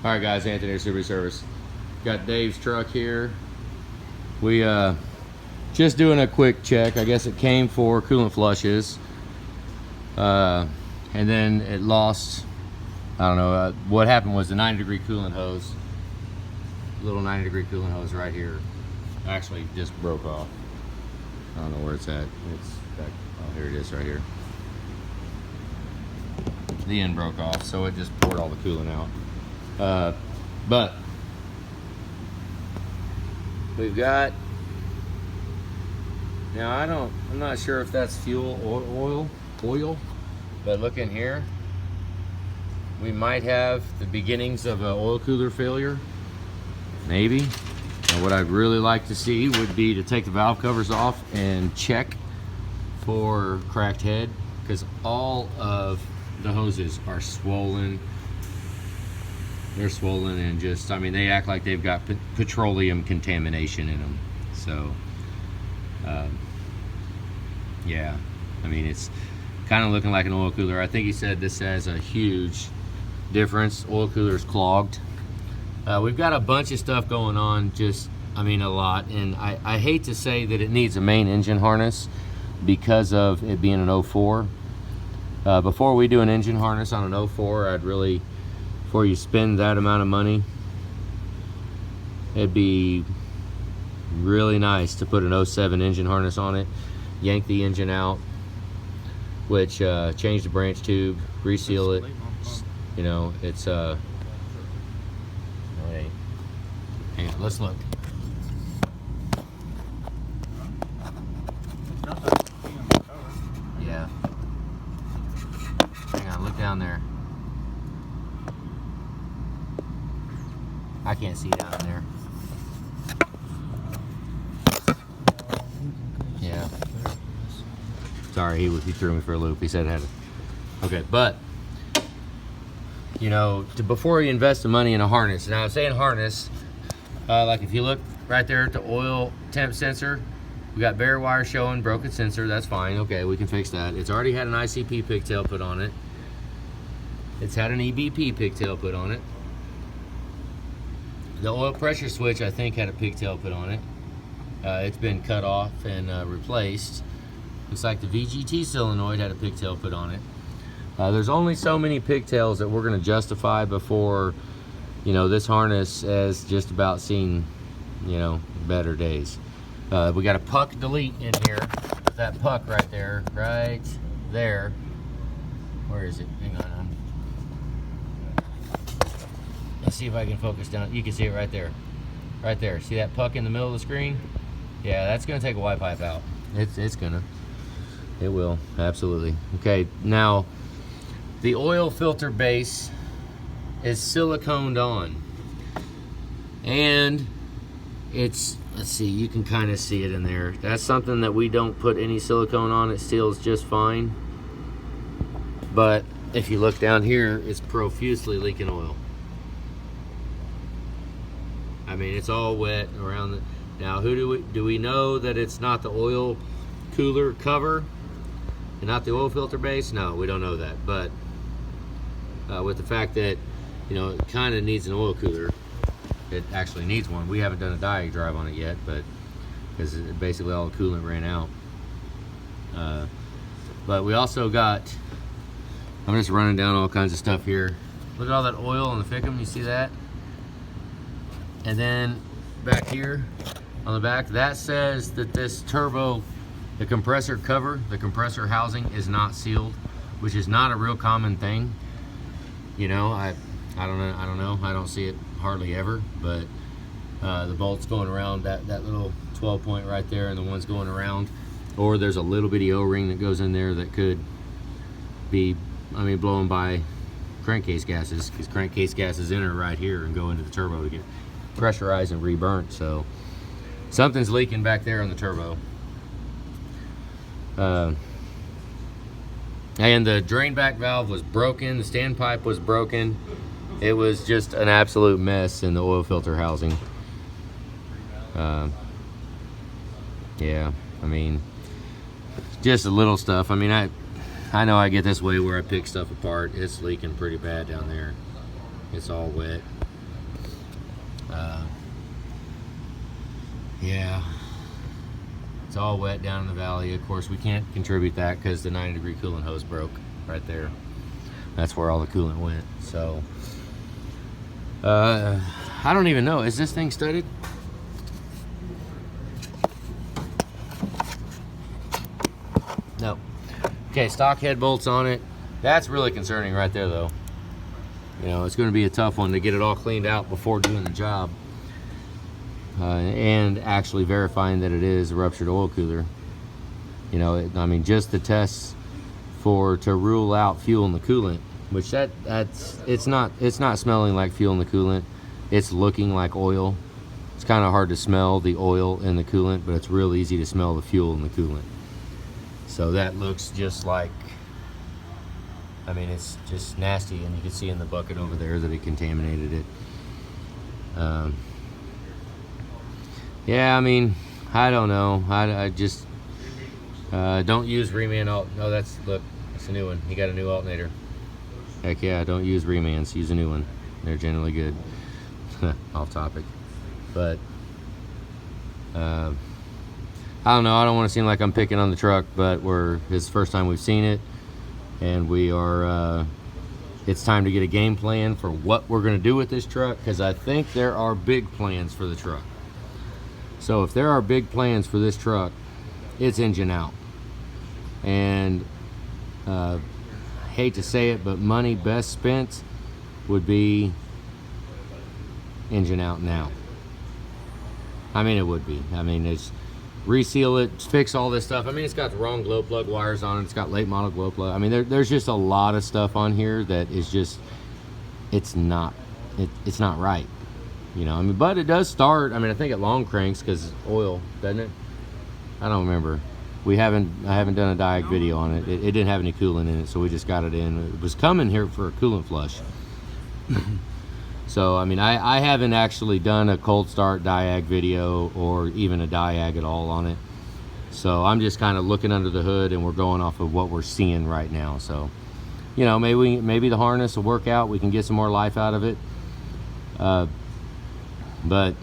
All right, guys, Anthony, Super Service. Got Dave's truck here. We just doing a quick check. I guess it came for coolant flushes, and then it lost. I don't know what happened. Was the 90-degree coolant hose, little 90-degree coolant hose right here, actually just broke off. I don't know where it's at. It's back. Oh, here it is, right here. The end broke off, so it just poured all the coolant out. But we've got, now I'm not sure if that's fuel or oil, but look in here. We might have the beginnings of an oil cooler failure, maybe. And what I'd really like to see would be to take the valve covers off and check for cracked head, because all of the hoses are swollen. They're swollen and just, I mean, they act like they've got petroleum contamination in them. So, yeah, I mean, it's kind of looking like an oil cooler. I think he said this has a huge difference. Oil cooler's clogged. We've got a bunch of stuff going on, just, I mean, a lot. And I hate to say that it needs a main engine harness because of it being an 04. Before we do an engine harness on an 04, I'd really, before you spend that amount of money, it'd be really nice to put an 07 engine harness on it, yank the engine out, which change the branch tube, reseal it. You know, it's wait, hang on, let's look. Yeah. Hang on, look down there. I can't see down there. Yeah. Sorry, he threw me for a loop. He said it had to. Okay, but you know, before you invest the money in a harness, now I'm saying harness, like if you look right there at the oil temp sensor, we got bare wire showing, broken sensor. That's fine. Okay, we can fix that. It's already had an ICP pigtail put on it. It's had an EBP pigtail put on it. The oil pressure switch, I think, had a pigtail put on it. It's been cut off and replaced. Looks like the VGT solenoid had a pigtail put on it. There's only so many pigtails that we're going to justify before, you know, this harness has just about seen, you know, better days. We got a puck delete in here. That puck right there, right there. Where is it? Hang on. Let's see if I can focus down. You can see it right there. Right there. See that puck in the middle of the screen? Yeah, that's going to take a Y pipe out. It's going to. It will. Absolutely. Okay, now the oil filter base is siliconed on. And it's, let's see, you can kind of see it in there. That's something that we don't put any silicone on. It seals just fine. But if you look down here, it's profusely leaking oil. I mean, it's all wet around the, now do we know that it's not the oil cooler cover and not the oil filter base? No, we don't know that. But with the fact that, you know, it kind of needs an oil cooler, it actually needs one. We haven't done a diag drive on it yet, but because basically all the coolant ran out. But we also got, I'm just running down all kinds of stuff here. Look at all that oil on the Fickum, you see that? And then back here on the back, that says that this turbo, the compressor cover, the compressor housing is not sealed, which is not a real common thing. You know, I don't know. I don't see it hardly ever, but the bolts going around that little 12 point right there, and the ones going around, or there's a little bitty O-ring that goes in there that could be, I mean, blowing by crankcase gases, because crankcase gases enter right here and go into the turbo to get pressurized and reburnt. So something's leaking back there on the turbo. And the drain back valve was broken, the standpipe was broken. It was just an absolute mess in the oil filter housing. Yeah, I mean, just a little stuff. I mean, I know I get this way where I pick stuff apart. It's leaking pretty bad down there. It's all wet. Yeah, it's all wet down in the valley. Of course, we can't contribute that because the 90-degree coolant hose broke right there. That's where all the coolant went. So I don't even know, is this thing studded? No. Okay, stock head bolts on it. That's really concerning right there though. You know, it's going to be a tough one to get it all cleaned out before doing the job. And actually verifying that it is a ruptured oil cooler. You know, I mean, just the tests to rule out fuel in the coolant, which it's not smelling like fuel in the coolant. It's looking like oil. It's kind of hard to smell the oil in the coolant, but it's real easy to smell the fuel in the coolant. So that looks just like, I mean, it's just nasty, and you can see in the bucket over there that it contaminated it. Yeah, I mean, I don't know. I just don't use reman alt. No, look, that's a new one. He got a new alternator. Heck yeah, don't use remans. Use a new one. They're generally good. Off topic, but I don't know. I don't want to seem like I'm picking on the truck, but it's the first time we've seen it, and we are. It's time to get a game plan for what we're going to do with this truck, because I think there are big plans for the truck. So if there are big plans for this truck, it's engine out. And hate to say it, but money best spent would be engine out now. I mean, it would be. I mean, it's reseal it, fix all this stuff. I mean, it's got the wrong glow plug wires on it. It's got late model glow plug. I mean, there's just a lot of stuff on here that is just, it's not right. You know, I mean, but it does start. I mean, I think it long cranks because it's oil, doesn't it? I don't remember. I haven't done a diag video on it. It didn't have any coolant in it, so we just got it in. It was coming here for a coolant flush. So, I mean, I haven't actually done a cold start diag video or even a diag at all on it. So I'm just kind of looking under the hood, and we're going off of what we're seeing right now. So, you know, maybe the harness will work out. We can get some more life out of it. But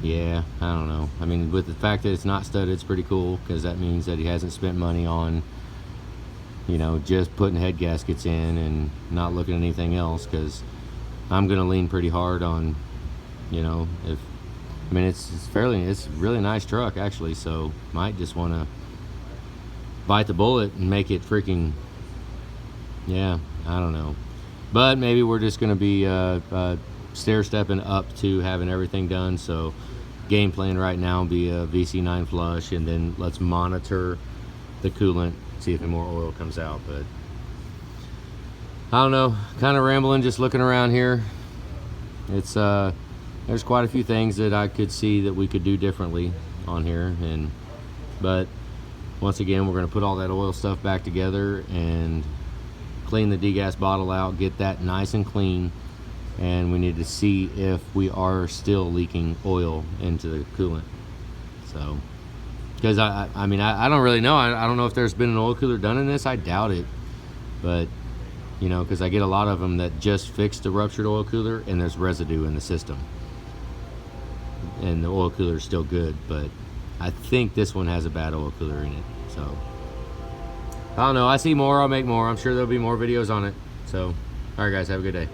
yeah, I don't know. I mean, with the fact that it's not studded, it's pretty cool, because that means that he hasn't spent money on, you know, just putting head gaskets in and not looking at anything else, because I'm gonna lean pretty hard on, you know, it's a really nice truck actually, so might just want to bite the bullet and make it freaking, yeah, I don't know. But maybe we're just gonna be stair stepping up to having everything done. So game plan right now will be a VC9 flush, and then let's monitor the coolant, see if any more oil comes out. But I don't know, kind of rambling, just looking around here. It's there's quite a few things that I could see that we could do differently on here, but once again, we're going to put all that oil stuff back together and clean the degas bottle out, get that nice and clean. And we need to see if we are still leaking oil into the coolant. So, because I mean, I don't really know. I don't know if there's been an oil cooler done in this. I doubt it. But, you know, because I get a lot of them that just fixed a ruptured oil cooler and there's residue in the system. And the oil cooler is still good, but I think this one has a bad oil cooler in it. So, I don't know. I see more. I'll make more. I'm sure there'll be more videos on it. So, all right, guys, have a good day.